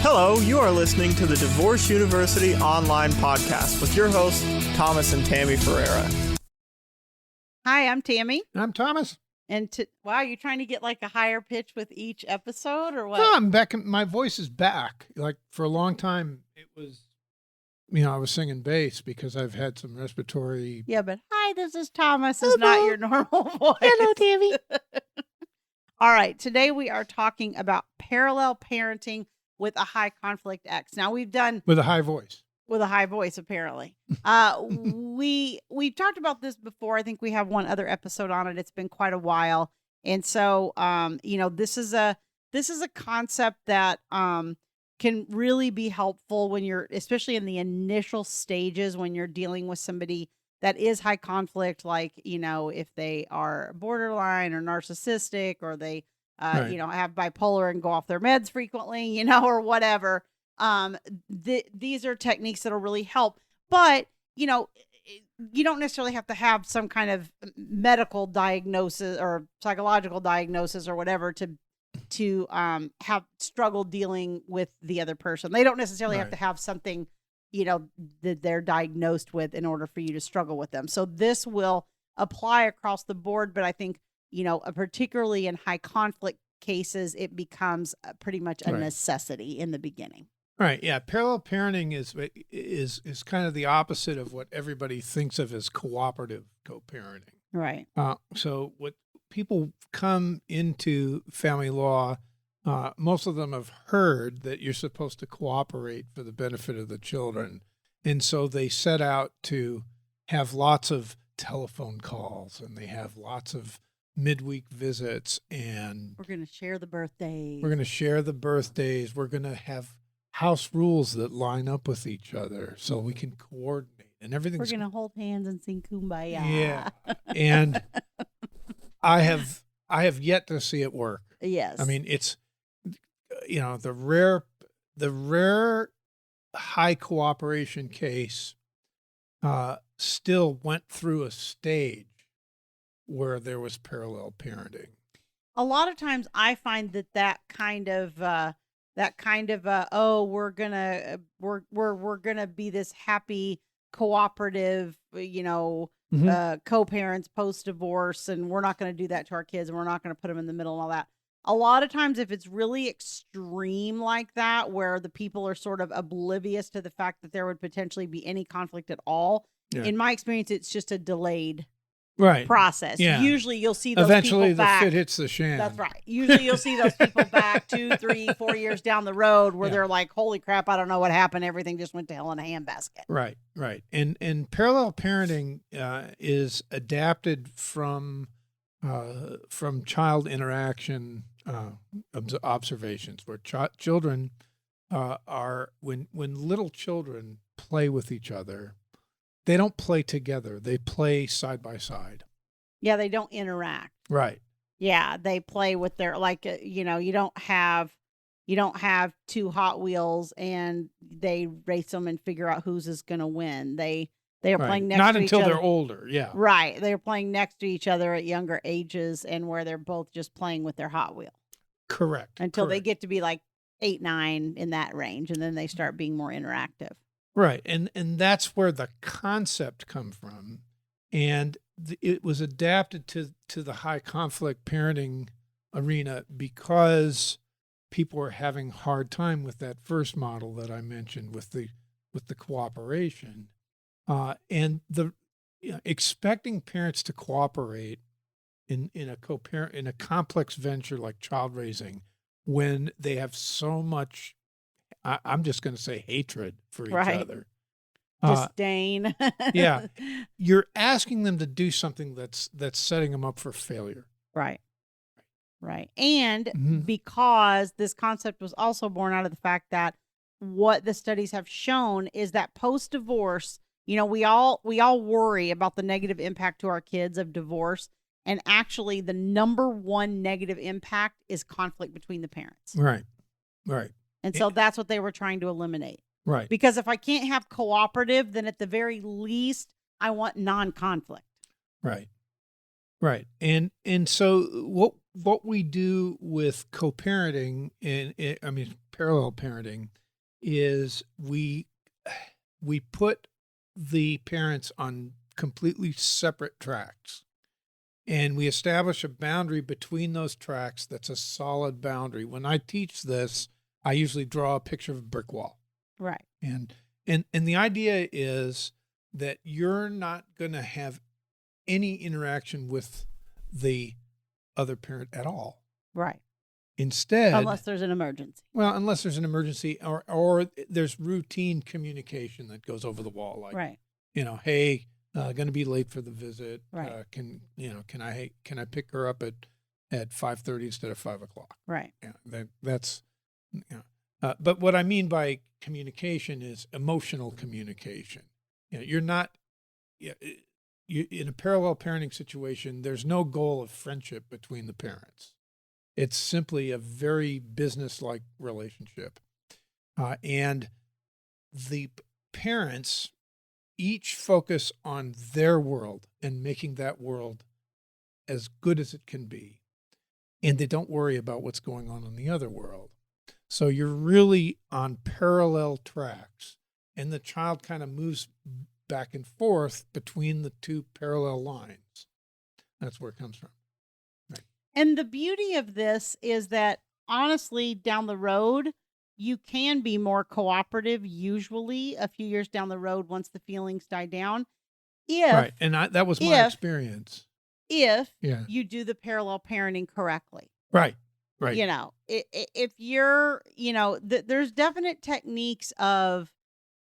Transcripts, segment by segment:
Hello, you are listening to the Divorce University online podcast with your hosts, Thomas and Tammy Ferreira. Hi, I'm Tammy. I'm Thomas. And wow, you trying to get like a higher pitch with each episode or what? No, I'm back. My voice is back. Like for a long time, it was, I was singing bass because I've had some respiratory. Yeah, but hi, this is Thomas. Is not your normal voice. Hello, Tammy. All right. Today we are talking about parallel parenting with a high conflict ex. Now we've done With a high voice. With a high voice, apparently. We've talked about this before. I think we have one other episode on it. It's been quite a while. And so this is a concept that can really be helpful when you're, especially in the initial stages when you're dealing with somebody that is high conflict, like, if they are borderline or narcissistic, or they Right. have bipolar and go off their meds frequently, or whatever. These are techniques that'll really help, but you don't necessarily have to have some kind of medical diagnosis or psychological diagnosis or whatever to have struggle dealing with the other person. They don't necessarily have to have something, that they're diagnosed with in order for you to struggle with them. So this will apply across the board, but I think, particularly in high conflict cases, it becomes pretty much a necessity in the beginning. Right. Yeah. Parallel parenting is kind of the opposite of what everybody thinks of as cooperative co-parenting. Right. So what people come into family law, most of them have heard that you're supposed to cooperate for the benefit of the children. And so they set out to have lots of telephone calls, and they have lots of midweek visits, and we're going to share the birthdays. We're going to have house rules that line up with each other so we can coordinate, and everything's. We're going to hold hands and sing Kumbaya. Yeah. And I have yet to see it work. Yes. I mean, it's, the rare high cooperation case still went through a stage where there was parallel parenting. A lot of times I find that kind of we're gonna be this happy cooperative, co-parents post-divorce, and we're not going to do that to our kids, and we're not going to put them in the middle and all that. A lot of times, if it's really extreme like that, where the people are sort of oblivious to the fact that there would potentially be any conflict at all, in my experience, it's just a delayed process. Yeah. Usually you'll see those eventually people back. The fit hits the shan. That's right. Usually you'll see those people back 2, 3, 4 years down the road where they're like, holy crap, I don't know what happened. Everything just went to hell in a handbasket. Right. And parallel parenting is adapted from child interaction observations, where children are, when little children play with each other, they don't play together. They play side by side. Yeah, they don't interact. Right. Yeah, they play with their, like, you don't have 2 Hot Wheels and they race them and figure out whose is going to win. They are playing next to each other. Not until they're older, yeah. Right. They're playing next to each other at younger ages, and where they're both just playing with their Hot Wheel. Correct. Until they get to be like 8, 9 in that range, and then they start being more interactive. Right. And that's where the concept come from. And it was adapted to the high conflict parenting arena because people were having a hard time with that first model that I mentioned with the cooperation. And expecting parents to cooperate in a complex venture like child raising, when they have so much, I'm just going to say, hatred for each other. Disdain. Yeah. You're asking them to do something that's setting them up for failure. Right. And because this concept was also born out of the fact that what the studies have shown is that post-divorce, we all worry about the negative impact to our kids of divorce. And actually, the number one negative impact is conflict between the parents. Right. And so that's what they were trying to eliminate. Right. Because if I can't have cooperative, then at the very least, I want non-conflict. Right. And so what we do with co-parenting, and parallel parenting is we put the parents on completely separate tracks, and we establish a boundary between those tracks that's a solid boundary. When I teach this, I usually draw a picture of a brick wall. Right. And the idea is that you're not going to have any interaction with the other parent at all. Right. Instead, Unless there's an emergency. well, unless there's an emergency or there's routine communication that goes over the wall, like, Right. Hey, going to be late for the visit. Right. Can I pick her up at 5:30 instead of 5:00? Right. Yeah, that's. But what I mean by communication is emotional communication. You're not. You in a parallel parenting situation, there's no goal of friendship between the parents. It's simply a very business-like relationship. And the parents each focus on their world and making that world as good as it can be. And they don't worry about what's going on in the other world. So you're really on parallel tracks. And the child kind of moves back and forth between the two parallel lines. That's where it comes from. And the beauty of this is that, honestly, down the road, you can be more cooperative, usually a few years down the road once the feelings die down. Right. And that was my experience. If you do the parallel parenting correctly. Right. If you're, there's definite techniques of,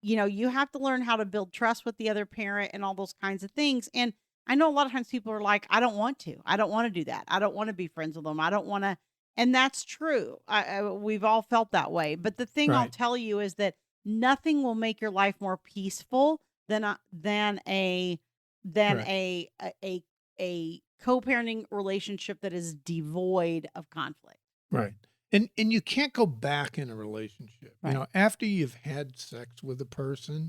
you have to learn how to build trust with the other parent and all those kinds of things. And I know a lot of times people are like, I don't want to do that. I don't want to be friends with them. I don't want to. And that's true. We've all felt that way. But the thing I'll tell you is that nothing will make your life more peaceful than a co-parenting relationship that is devoid of conflict. Right. And you can't go back in a relationship. Right. After you've had sex with a person,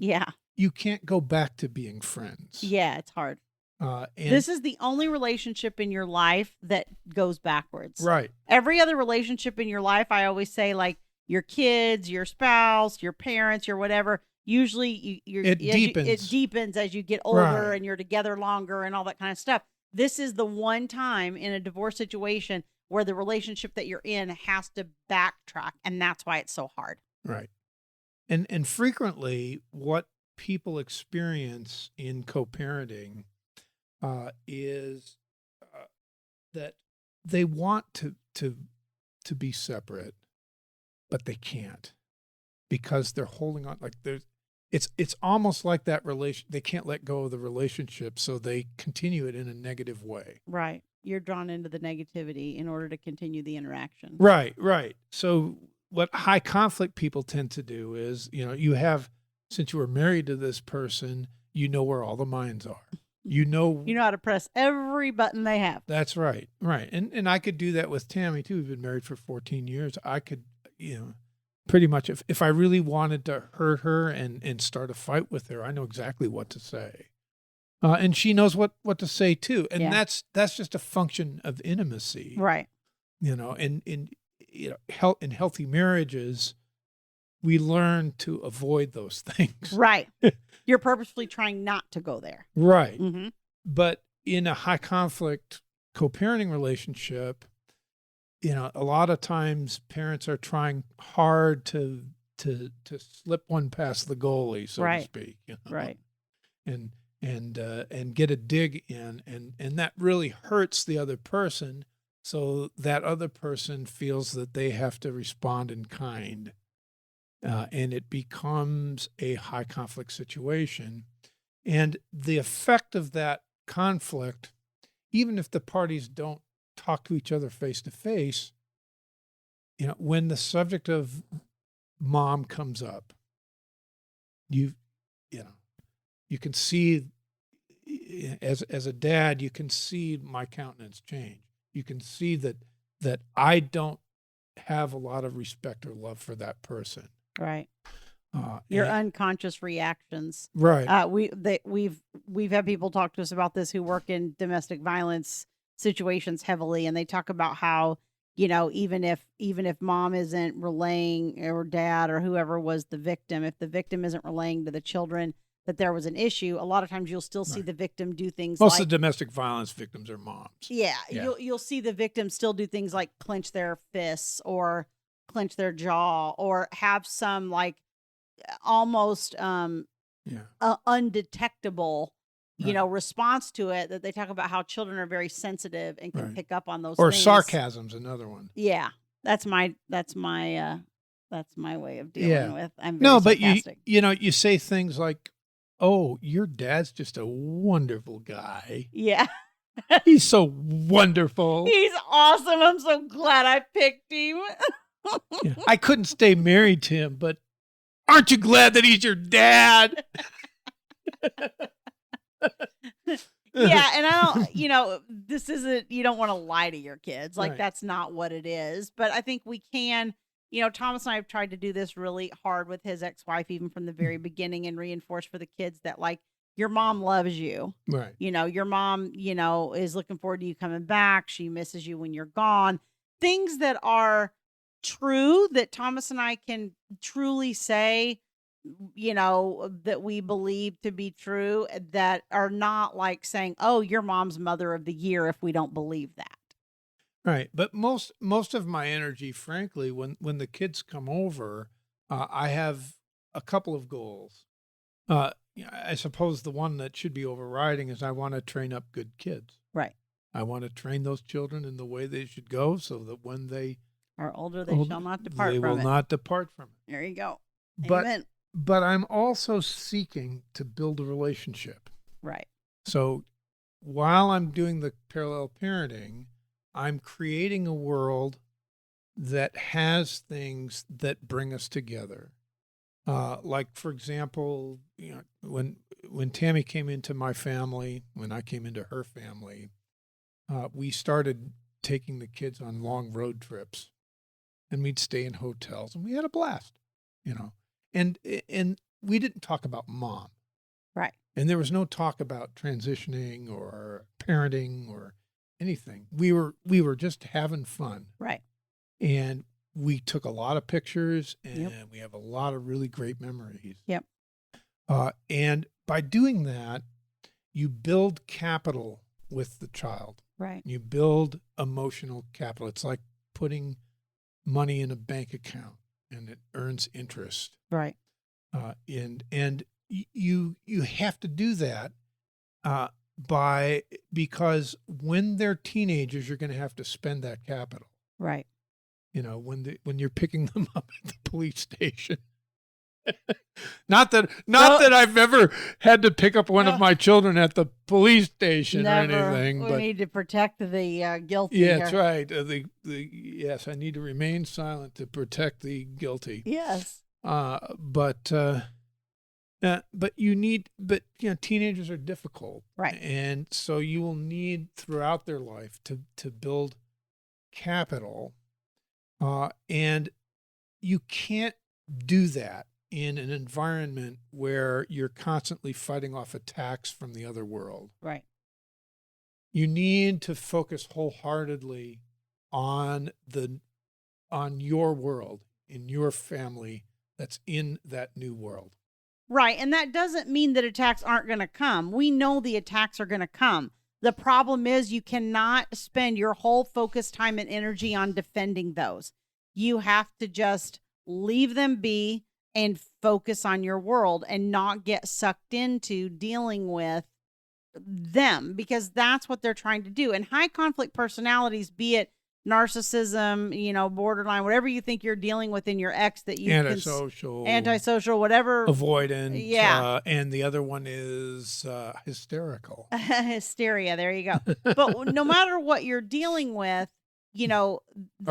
you can't go back to being friends. Yeah, it's hard. And this is the only relationship in your life that goes backwards. Right. Every other relationship in your life, I always say, like your kids, your spouse, your parents, your whatever, usually it deepens. It deepens as you get older and you're together longer and all that kind of stuff. This is the one time in a divorce situation where the relationship that you're in has to backtrack, and that's why it's so hard. Right. And frequently what people experience in co-parenting is that they want to be separate, but they can't because they're holding on. Like it's almost like that relation. They can't let go of the relationship, so they continue it in a negative way. Right. You're drawn into the negativity in order to continue the interaction. Right. So what high conflict people tend to do is, since you were married to this person, you know where all the mines are. You know how to press every button they have. That's right. Right. And I could do that with Tammy too. We've been married for 14 years. I could, pretty much if I really wanted to hurt her and start a fight with her, I know exactly what to say. And she knows what to say too. And that's just a function of intimacy. Right. And in healthy marriages, we learn to avoid those things. Right. You're purposefully trying not to go there. Right. Mm-hmm. But in a high conflict co-parenting relationship, a lot of times parents are trying hard to slip one past the goalie, so to speak. Right. And get a dig in, and that really hurts the other person. So that other person feels that they have to respond in kind. And it becomes a high conflict situation. And the effect of that conflict, even if the parties don't talk to each other face to face, when the subject of mom comes up, you can see, as a dad, you can see my countenance change. You can see that I don't have a lot of respect or love for that person. Right. Your unconscious reactions. Right. We've had people talk to us about this who work in domestic violence situations heavily, and they talk about how even if mom isn't relaying, or dad or whoever was the victim, if the victim isn't relaying to the children that there was an issue, a lot of times you'll still see the victim do things Most like, of the domestic violence victims are moms. Yeah. You'll see the victim still do things like clench their fists or clench their jaw or have some like almost undetectable response to it, that they talk about how children are very sensitive and can pick up on those or things. sarcasm's another one. Yeah. That's my way of dealing with. I'm very no, but sarcastic. you say things like, "Oh, your dad's just a wonderful guy. Yeah. He's so wonderful. He's awesome. I'm so glad I picked him." Yeah. I couldn't stay married to him, but aren't you glad that he's your dad? Yeah, and I don't, this isn't, you don't want to lie to your kids. Like, that's not what it is. But I think we can, Thomas and I have tried to do this really hard with his ex-wife, even from the very beginning, and reinforce for the kids that, like, your mom loves you. Right. Your mom, is looking forward to you coming back. She misses you when you're gone. Things that are true, that Thomas and I can truly say, that we believe to be true, that are not like saying, "Oh, your mom's mother of the year," if we don't believe that. Right. But most of my energy, frankly, when the kids come over, I have a couple of goals. I suppose the one that should be overriding is I want to train up good kids. Right. I want to train those children in the way they should go, so that when they are older, they shall not depart from it. They will not depart from it. There you go. Amen. But I'm also seeking to build a relationship. Right. So while I'm doing the parallel parenting, I'm creating a world that has things that bring us together. Like, for example, when Tammy came into my family, when I came into her family, we started taking the kids on long road trips, and we'd stay in hotels, and we had a blast, And we didn't talk about mom. Right. And there was no talk about transitioning or parenting or anything. We were just having fun. Right. And we took a lot of pictures, and we have a lot of really great memories. Yep. And by doing that, you build capital with the child. Right. You build emotional capital. It's like putting money in a bank account, and it earns interest. Right. And you have to do that because when they're teenagers, you're going to have to spend that capital. Right. When you're picking them up at the police station. Not that I've ever had to pick up one of my children at the police station or anything. We need to protect the guilty. Yeah, that's right. Yes, I need to remain silent to protect the guilty. Yes. But teenagers are difficult. Right. And so you will need throughout their life to build capital. And you can't do that in an environment where you're constantly fighting off attacks from the other world. Right. You need to focus wholeheartedly on your world, in your family that's in that new world. Right. And that doesn't mean that attacks aren't going to come. We know the attacks are going to come. The problem is you cannot spend your whole focus, time, and energy on defending those. You have to just leave them be and focus on your world and not get sucked into dealing with them, because that's what they're trying to do. And high conflict personalities, be it narcissism, borderline, whatever you think you're dealing with in your ex that you antisocial, whatever, avoidant. Yeah. And the other one is hysterical. Hysteria. There you go. But no matter what you're dealing with, or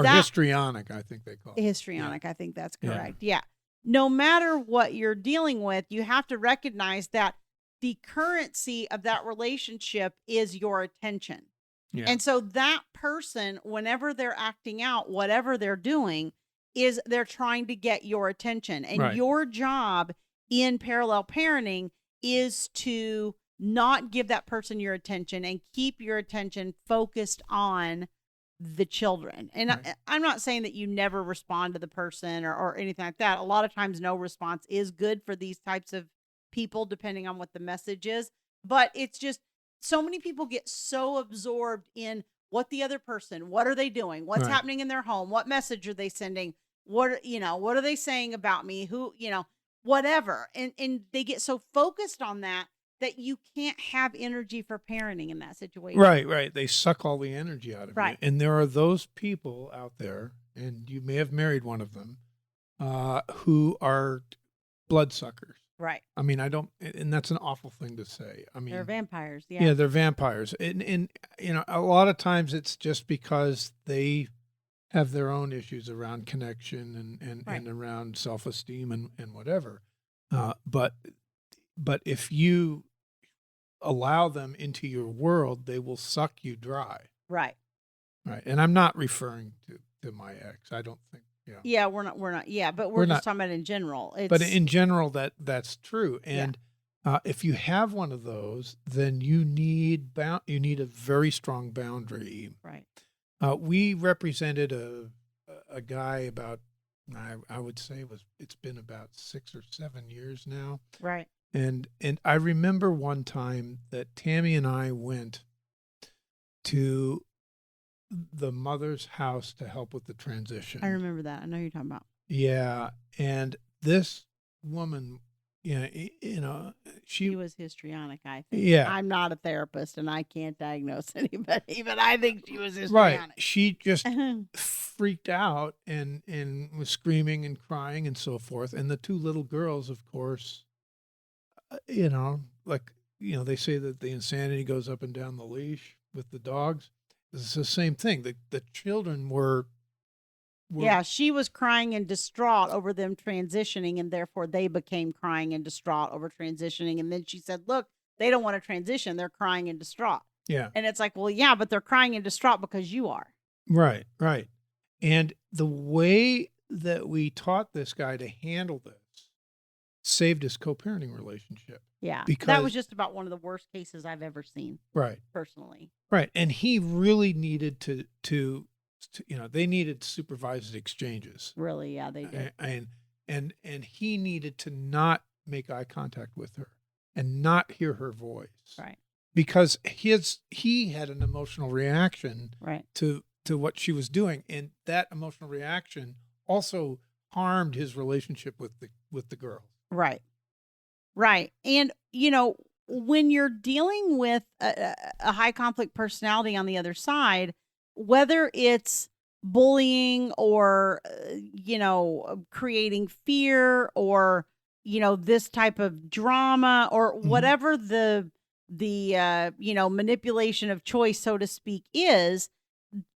histrionic, I think they call it. Histrionic. Yeah. I think that's correct. Yeah. No matter what you're dealing with, you have to recognize that the currency of that relationship is your attention. Yeah. And so that person, whenever they're acting out, whatever they're doing, is they're trying to get your attention. And your job in parallel parenting is to not give that person your attention and keep your attention focused on the children. And Right. I'm not saying that you never respond to the person or anything like that. A lot of times no response is good for these types of people, depending on what the message is. But it's just so many people get so absorbed in what the other person, what are they doing? What's Right. happening in their home? What message are they sending? What, what are they saying about me? Who, whatever. And they get so focused on that you can't have energy for parenting in that situation. Right. They suck all the energy out of Right. you. And there are those people out there, and you may have married one of them, who are bloodsuckers. Right. I mean, and that's an awful thing to say. I mean, They're vampires. Yeah. yeah, they're vampires. And a lot of times it's just because they have their own issues around connection and Right. around self-esteem and whatever. But if you allow them into your world, they will suck you dry. Right. Right. And I'm not referring to my ex. I don't think. Yeah. Yeah, we're not. Yeah, but we're just talking about in general. But in general, that's true. And if you have one of those, then you need a very strong boundary. Right. We represented a guy about, I would say it's been about 6 or 7 years now. Right. And I remember one time that Tammy and I went to the mother's house to help with the transition. I remember that. I know who you're talking about. Yeah, and this woman, she was histrionic, I think. Yeah. I'm not a therapist and I can't diagnose anybody, but I think she was histrionic. Right. She just freaked out and was screaming and crying and so forth. And the two little girls, of course, they say that the insanity goes up and down the leash with the dogs. It's the same thing. The children were. Yeah, she was crying and distraught over them transitioning, and therefore they became crying and distraught over transitioning. And then she said, look, they don't want to transition. They're crying and distraught. Yeah. And it's like, well, yeah, but they're crying and distraught because you are. Right. And the way that we taught this guy to handle this saved his co-parenting relationship. Yeah. Because that was just about one of the worst cases I've ever seen. Right. Personally. Right. And he really needed to they needed supervised exchanges. Really, yeah, they did. And he needed to not make eye contact with her and not hear her voice. Right. Because he had an emotional reaction right. to what she was doing, and that emotional reaction also harmed his relationship with the girl. Right. Right. And when you're dealing with a high conflict personality on the other side, whether it's bullying or, creating fear or, this type of drama or whatever the manipulation of choice, so to speak, is,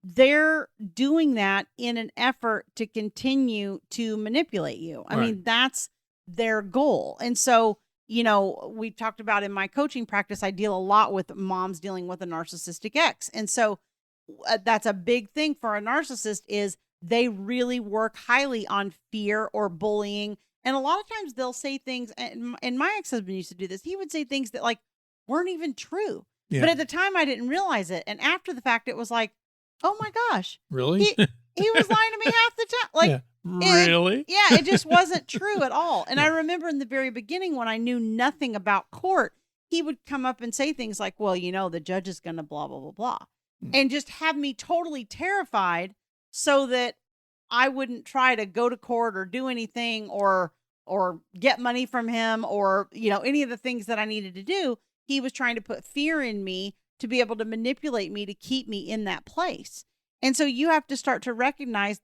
they're doing that in an effort to continue to manipulate you. I mean, that's their goal. And so, we talked about in my coaching practice, I deal a lot with moms dealing with a narcissistic ex. And so that's a big thing for a narcissist is they really work highly on fear or bullying. And a lot of times they'll say things, and my ex-husband used to do this. He would say things that weren't even true. Yeah. But at the time I didn't realize it. And after the fact, it was like, oh my gosh. Really? He was lying to me half the time. Yeah. Really? It just wasn't true at all. And I remember in the very beginning when I knew nothing about court, he would come up and say things like, well, the judge is going to blah, blah, blah, blah. And just have me totally terrified so that I wouldn't try to go to court or do anything or get money from him or, any of the things that I needed to do. He was trying to put fear in me to be able to manipulate me to keep me in that place. And so you have to start to recognize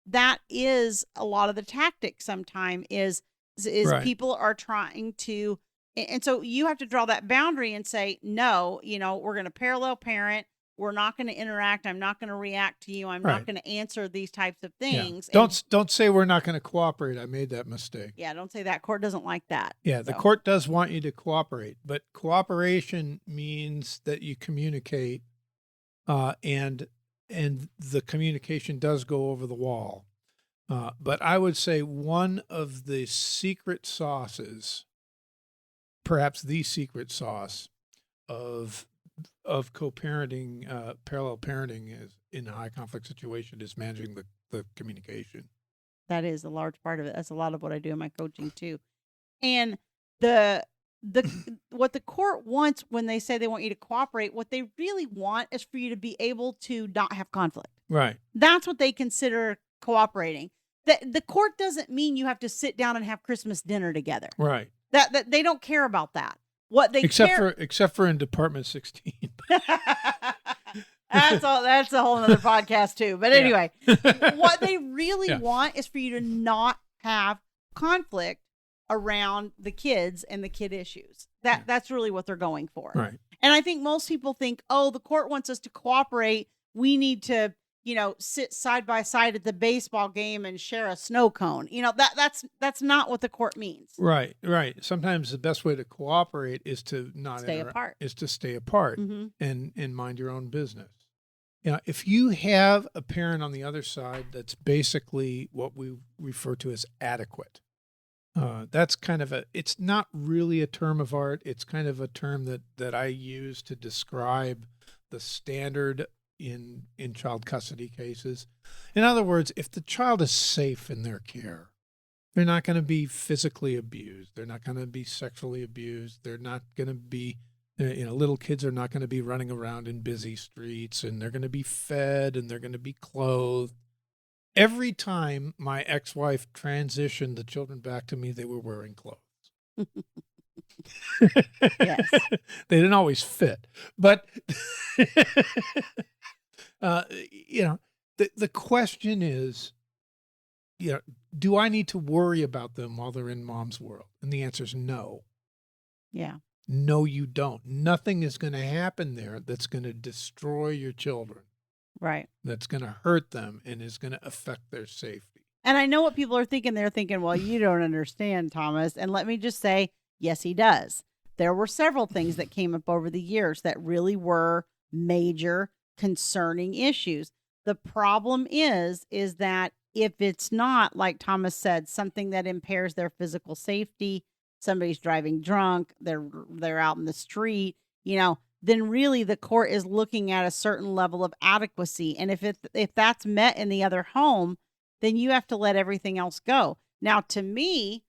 that is a lot of the tactic sometimes is right. People are trying to, and so you have to draw that boundary and say, no, we're going to parallel parent. We're not going to interact. I'm not going to react to you. I'm not going to answer these types of things. Yeah. Don't say we're not going to cooperate. I made that mistake. Yeah, don't say that. Court doesn't like that. Yeah, the court does want you to cooperate, but cooperation means that you communicate, and the communication does go over the wall. But I would say one of the secret sauces, perhaps the secret sauce of of co-parenting, parallel parenting is in a high conflict situation is managing the communication. That is a large part of it. That's a lot of what I do in my coaching too. And the what the court wants when they say they want you to cooperate, what they really want is for you to be able to not have conflict. Right. That's what they consider cooperating. The court doesn't mean you have to sit down and have Christmas dinner together. Right. That they don't care about that. What they except for in Department 16. That's a whole other podcast too. But anyway, what they really want is for you to not have conflict around the kids and the kid issues. That's really what they're going for. Right. And I think most people think, oh, the court wants us to cooperate. We need to, sit side by side at the baseball game and share a snow cone. That's not what the court means. Right. Sometimes the best way to cooperate is to not stay apart. Is to stay apart Mm-hmm. and mind your own business. If you have a parent on the other side that's basically what we refer to as adequate, that's kind of it's not really a term of art. It's kind of a term that I use to describe the standard in child custody cases. In other words, if the child is safe in their care, they're not going to be physically abused. They're not going to be sexually abused. They're not going to be, little kids are not going to be running around in busy streets, and they're going to be fed and they're going to be clothed. Every time my ex-wife transitioned the children back to me, they were wearing clothes. Yes. They didn't always fit, but the question is, do I need to worry about them while they're in mom's world? And the answer is no. Yeah. No, you don't. Nothing is going to happen there that's going to destroy your children. Right. That's going to hurt them and is going to affect their safety. And I know what people are thinking. They're thinking, well, you don't understand, Thomas. And let me just say, yes, he does. There were several things that came up over the years that really were major concerning issues. The problem is that if it's not, like Thomas said, something that impairs their physical safety, somebody's driving drunk, they're out in the street, then really the court is looking at a certain level of adequacy. And if that's met in the other home, then you have to let everything else go. Now, to me,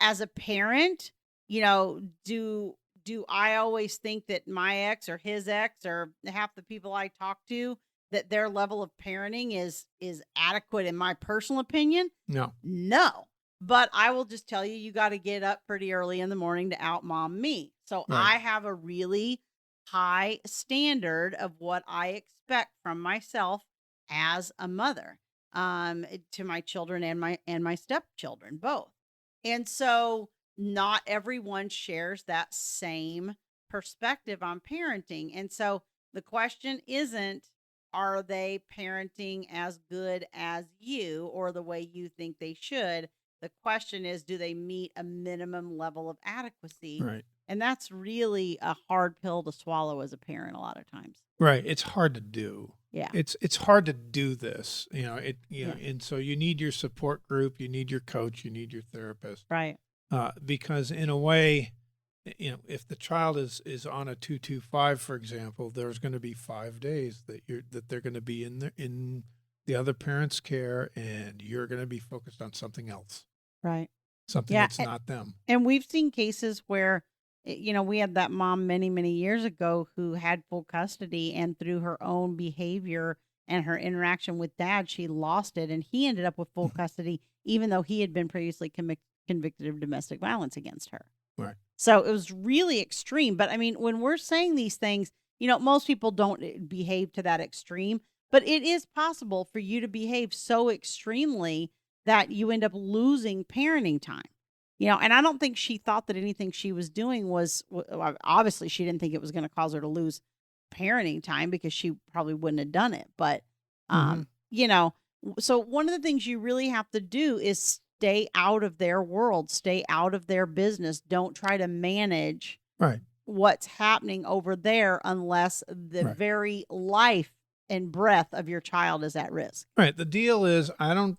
as a parent, do I always think that my ex or his ex or half the people I talk to, that their level of parenting is adequate in my personal opinion? No. But I will just tell you, you got to get up pretty early in the morning to out mom me. So Right. I have a really high standard of what I expect from myself as a mother, to my children and my stepchildren, both. And so not everyone shares that same perspective on parenting. And so the question isn't, are they parenting as good as you or the way you think they should? The question is, do they meet a minimum level of adequacy? Right. And that's really a hard pill to swallow as a parent a lot of times. Right. It's hard to do. Yeah. It's hard to do this, and so you need your support group, you need your coach, you need your therapist. Right. Because in a way, if the child is on a 225, for example, there's going to be 5 days that they're going to be in the other parent's care, and you're going to be focused on something else. Right. Something that's not them. And we've seen cases where, we had that mom many, many years ago who had full custody, and through her own behavior and her interaction with dad, she lost it. And he ended up with full custody, even though he had been previously convicted of domestic violence against her. Right. So it was really extreme. But I mean, when we're saying these things, most people don't behave to that extreme, but it is possible for you to behave so extremely that you end up losing parenting time. And I don't think she thought that anything she was doing was, obviously she didn't think it was going to cause her to lose parenting time, because she probably wouldn't have done it. But, so one of the things you really have to do is stay out of their world, stay out of their business. Don't try to manage what's happening over there unless the very life and breath of your child is at risk. Right. The deal is, I don't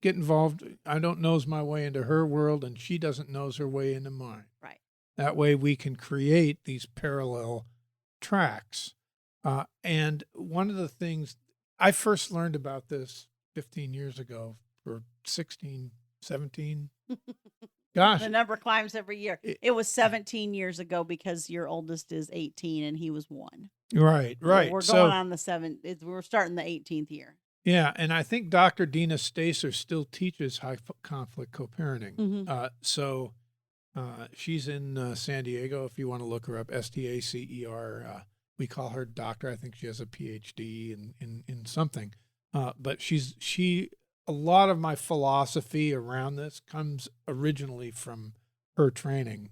get involved. I don't nose my way into her world, and she doesn't nose her way into mine. Right. That way we can create these parallel tracks. And one of the things I first learned about this 15 years ago, or 16, 17. Gosh. The number climbs every year. It was 17 years ago because your oldest is 18 and he was 1. Right. We're going on the 7th. We're starting the 18th year. Yeah, and I think Dr. Dina Stacer still teaches high conflict co-parenting. So she's in San Diego. If you want to look her up, Stacer. We call her doctor. I think she has a PhD in something. But a lot of my philosophy around this comes originally from her training.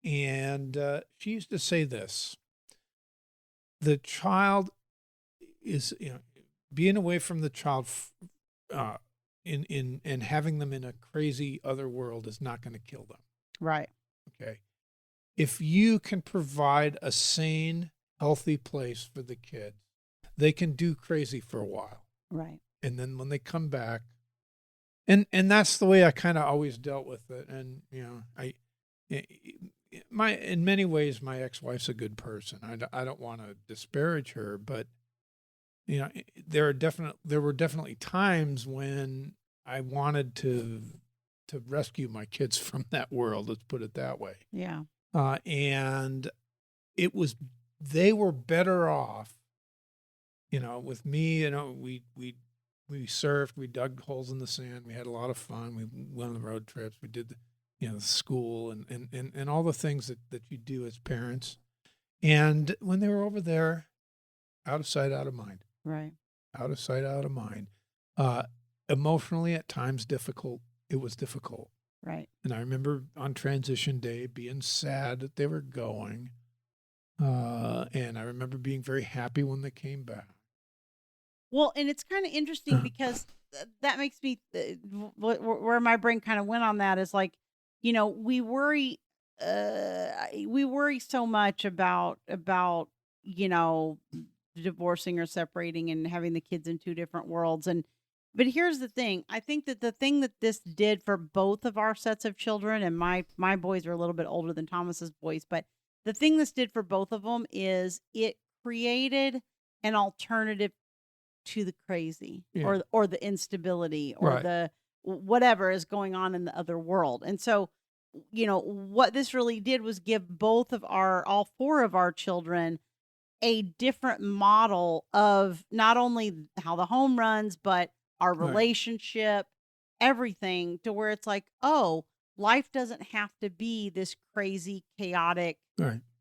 And she used to say this: the child is, being away from the child and having them in a crazy other world is not going to kill them. Right. Okay. If you can provide a sane, healthy place for the kids, they can do crazy for a while. Right. And then when they come back, and that's the way I kind of always dealt with it. And, in many ways, my ex-wife's a good person. I don't want to disparage her, but there were definitely times when I wanted to rescue my kids from that world. Let's put it that way. Yeah. And they were better off, with me. We surfed, we dug holes in the sand, we had a lot of fun. We went on the road trips, we did the school and all the things that you do as parents. And when they were over there, out of sight, out of mind. Right. Out of sight, out of mind. Emotionally, at times difficult. It was difficult. Right. And I remember on transition day being sad that they were going. And I remember being very happy when they came back. Well, and it's kind of interesting because that makes me, where my brain kind of went on that is like, we worry so much about, divorcing or separating and having the kids in two different worlds. But here's the thing. I think that the thing that this did for both of our sets of children, and my boys are a little bit older than Thomas's boys, but the thing this did for both of them is it created an alternative to the crazy or the instability or right. the whatever is going on in the other world. And so, what this really did was give all 4 of our children a different model of not only how the home runs, but our relationship, everything, to where it's like, oh, life doesn't have to be this crazy, chaotic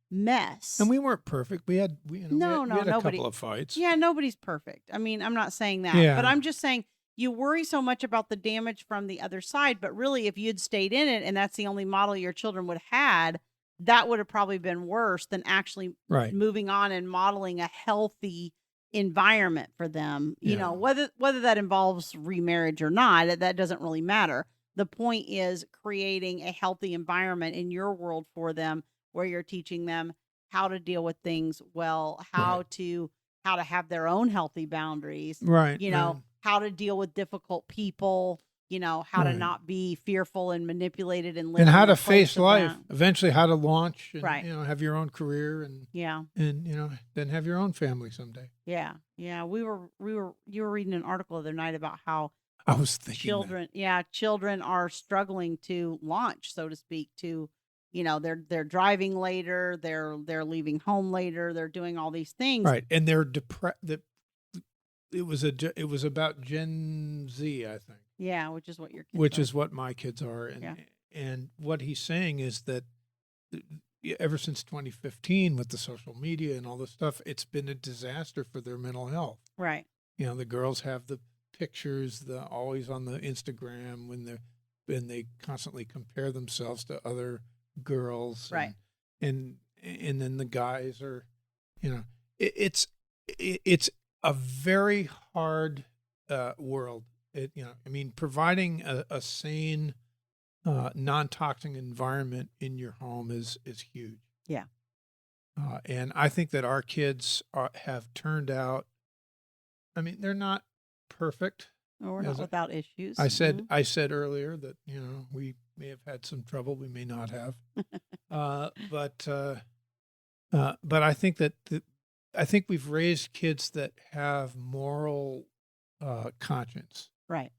mess. And we weren't perfect. We had a nobody, couple of fights. Yeah, nobody's perfect. I mean, I'm not saying that, but I'm just saying you worry so much about the damage from the other side, but really if you'd stayed in it and that's the only model your children would have had, that would have probably been worse than actually moving on and modeling a healthy environment for them. Whether that involves remarriage or not, that doesn't really matter. The point is creating a healthy environment in your world for them, where you're teaching them how to deal with things well, how to have their own healthy boundaries, how to deal with difficult people, how to not be fearful and manipulated and live. And how to face life, eventually how to launch and, have your own career and, then have your own family someday. Yeah. Yeah. You were reading an article the other night about how I was thinking children are struggling to launch, so to speak, to, they're driving later, they're leaving home later, they're doing all these things. Right. And they're depressed. It was about Gen Z, I think. Yeah, which is what your kids Which are. is what my kids are. And what he's saying is that ever since 2015 with the social media and all this stuff, it's been a disaster for their mental health. Right. The girls have the pictures, always on the Instagram when they constantly compare themselves to other girls. Right. And then the guys are, it's a very hard world. Providing a sane, non-toxic environment in your home is huge. Yeah. And I think that our kids have turned out, they're not perfect. Or we're not without issues. I said earlier that, we may have had some trouble. We may not have. But I think that I think we've raised kids that have moral conscience. Right.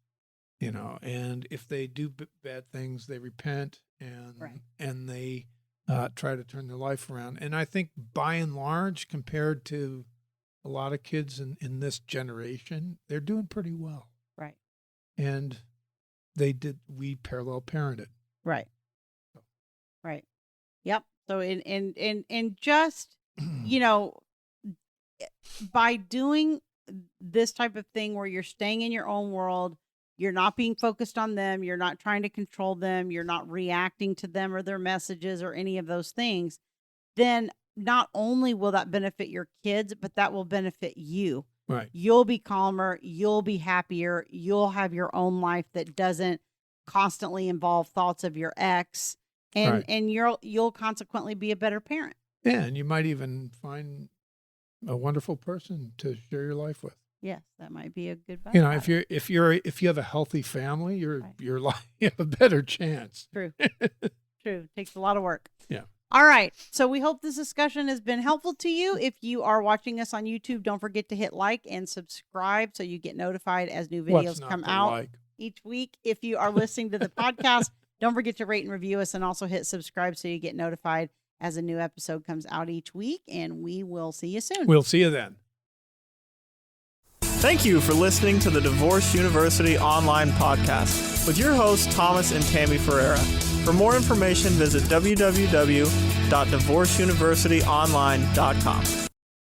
You know, and if they do bad things, they repent and they try to turn their life around. And I think by and large, compared to a lot of kids in this generation, they're doing pretty well. Right. And we parallel parented. Right. Right. Yep. So in just, you know, by doing this type of thing where you're staying in your own world, you're not being focused on them, you're not trying to control them, you're not reacting to them or their messages or any of those things, then not only will that benefit your kids, but that will benefit you. Right. You'll be calmer, you'll be happier, you'll have your own life that doesn't constantly involve thoughts of your ex, and you'll consequently be a better parent. Yeah, and you might even find a wonderful person to share your life with. Yes, that might be a good byproduct. You know, if you have a healthy family, you have a better chance. True. True. Takes a lot of work. Yeah. All right. So we hope this discussion has been helpful to you. If you are watching us on YouTube, don't forget to hit like and subscribe so you get notified as new videos come out each week. If you are listening to the podcast, don't forget to rate and review us and also hit subscribe so you get notified as a new episode comes out each week. And we will see you soon. We'll see you then. Thank you for listening to the Divorce University online podcast with your hosts, Thomas and Tammy Ferreira. For more information, visit www.divorceuniversityonline.com.